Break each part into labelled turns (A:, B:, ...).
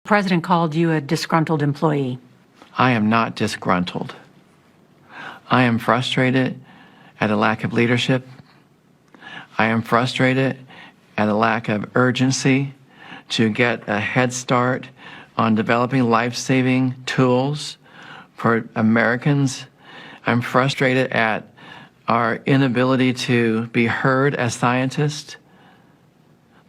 A: The president called you a disgruntled employee.
B: I am not disgruntled. I am frustrated at a lack of leadership. I am frustrated at a lack of urgency to get a head start on developing life-saving tools for Americans. I'm frustrated at our inability to be heard as scientists.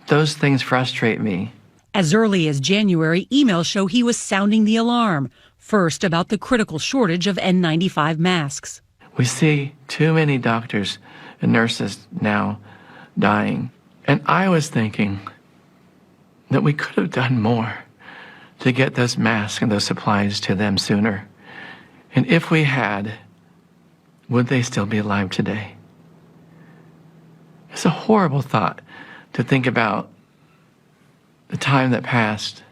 B: Those things frustrate me.
C: As early as January, emails show he was sounding the alarm, first about the critical shortage of N95 masks.
B: We see too many doctors and nurses now dying. And I was thinking that we could have done more to get those masks and those supplies to them sooner. And if we had, would they still be alive today? It's a horrible thought to think about the time that passed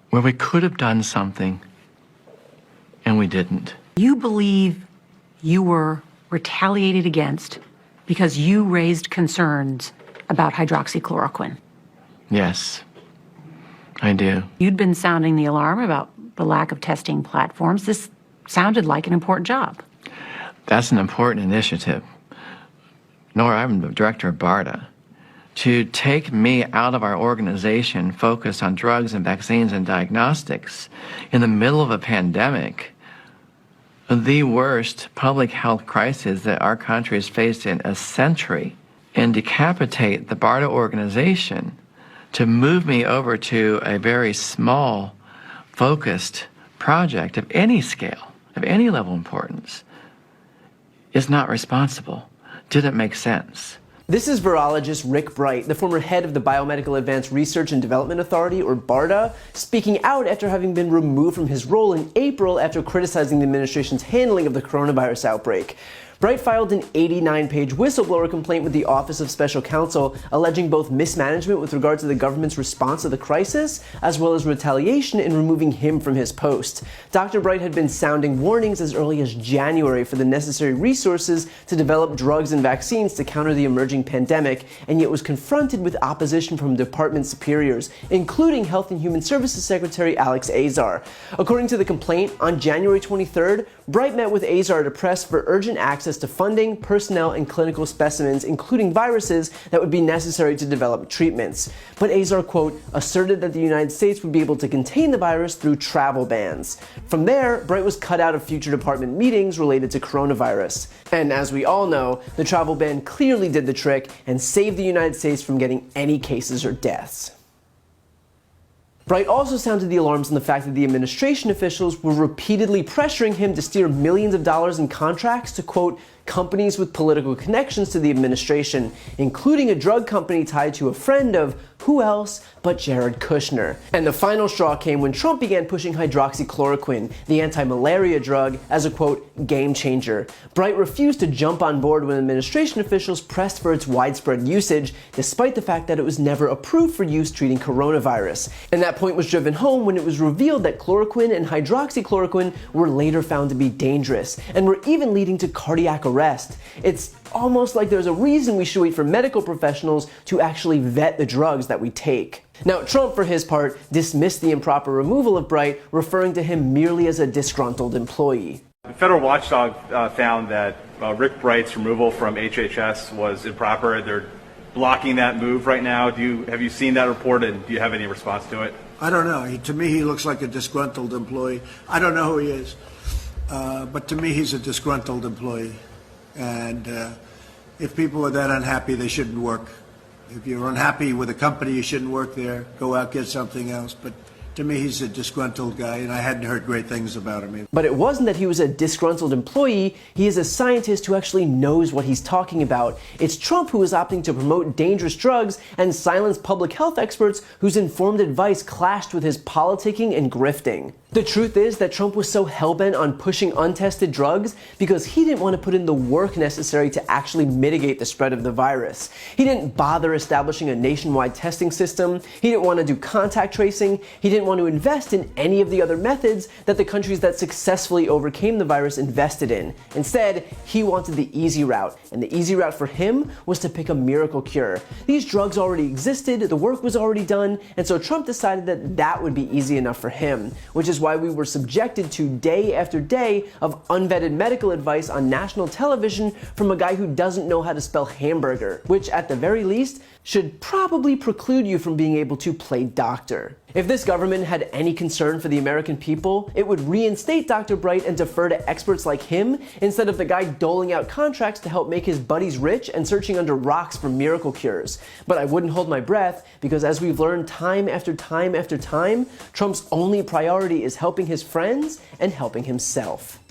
B: where we could have done something and we didn't.
A: You believe you were retaliated against because you raised concerns about hydroxychloroquine.
B: Yes, I do.
A: You'd been sounding the alarm about the lack of testing platforms. This sounded like an important job.
B: That's an important initiative. Nora, I'm the director of BARDA. To take me out of our organization focused on drugs and vaccines and diagnostics in the middle of a pandemic, the worst public health crisis that our country has faced in a century, and decapitate the BARDA organization to move me over to a very small, focused project of any scale, of any level of importance, is not responsible. Didn't make sense.
D: This is virologist Rick Bright, the former head of the Biomedical Advanced Research and Development Authority, or BARDA, speaking out after having been removed from his role in April after criticizing the administration's handling of the coronavirus outbreak. Bright filed an 89-page whistleblower complaint with the Office of Special Counsel, alleging both mismanagement with regard to the government's response to the crisis, as well as retaliation in removing him from his post. Dr. Bright had been sounding warnings as early as January for the necessary resources to develop drugs and vaccines to counter the emerging pandemic, and yet was confronted with opposition from department superiors, including Health and Human Services Secretary Alex Azar. According to the complaint, on January 23rd, Bright met with Azar to press for urgent access to funding, personnel, and clinical specimens, including viruses, that would be necessary to develop treatments. But Azar, quote, asserted that the United States would be able to contain the virus through travel bans. From there, Bright was cut out of future department meetings related to coronavirus. And as we all know, the travel ban clearly did the trick and saved the United States from getting any cases or deaths. Bright also sounded the alarms on the fact that the administration officials were repeatedly pressuring him to steer millions of dollars in contracts to, quote, companies with political connections to the administration, including a drug company tied to a friend of who else but Jared Kushner. And the final straw came when Trump began pushing hydroxychloroquine, the anti-malaria drug, as a, quote, game changer. Bright refused to jump on board when administration officials pressed for its widespread usage, despite the fact that it was never approved for use treating coronavirus. And that point was driven home when it was revealed that chloroquine and hydroxychloroquine were later found to be dangerous, and were even leading to cardiac arrest. It's almost like there's a reason we should wait for medical professionals to actually vet the drugs that we take. Now, Trump, for his part, dismissed the improper removal of Bright, referring to him merely as a disgruntled employee.
E: The federal watchdog found that Rick Bright's removal from HHS was improper. They're blocking that move right now. Have you seen that report, and do you have any response to it?
F: I don't know. To me, he looks like a disgruntled employee. I don't know who he is, but to me, he's a disgruntled employee. And if people are that unhappy, they shouldn't work. If you're unhappy with a company, you shouldn't work there. Go out, get something else. But to me, he's a disgruntled guy, and I hadn't heard great things about him either.
D: But it wasn't that he was a disgruntled employee. He is a scientist who actually knows what he's talking about. It's Trump who is opting to promote dangerous drugs and silence public health experts whose informed advice clashed with his politicking and grifting. The truth is that Trump was so hellbent on pushing untested drugs because he didn't want to put in the work necessary to actually mitigate the spread of the virus. He didn't bother establishing a nationwide testing system, he didn't want to do contact tracing, he didn't want to invest in any of the other methods that the countries that successfully overcame the virus invested in. Instead, he wanted the easy route, and the easy route for him was to pick a miracle cure. These drugs already existed, the work was already done, and so Trump decided that that would be easy enough for him, which is why we were subjected to day after day of unvetted medical advice on national television from a guy who doesn't know how to spell hamburger, which at the very least should probably preclude you from being able to play doctor. If this government had any concern for the American people, it would reinstate Dr. Bright and defer to experts like him instead of the guy doling out contracts to help make his buddies rich and searching under rocks for miracle cures. But I wouldn't hold my breath because, as we've learned time after time after time, Trump's only priority is helping his friends and helping himself.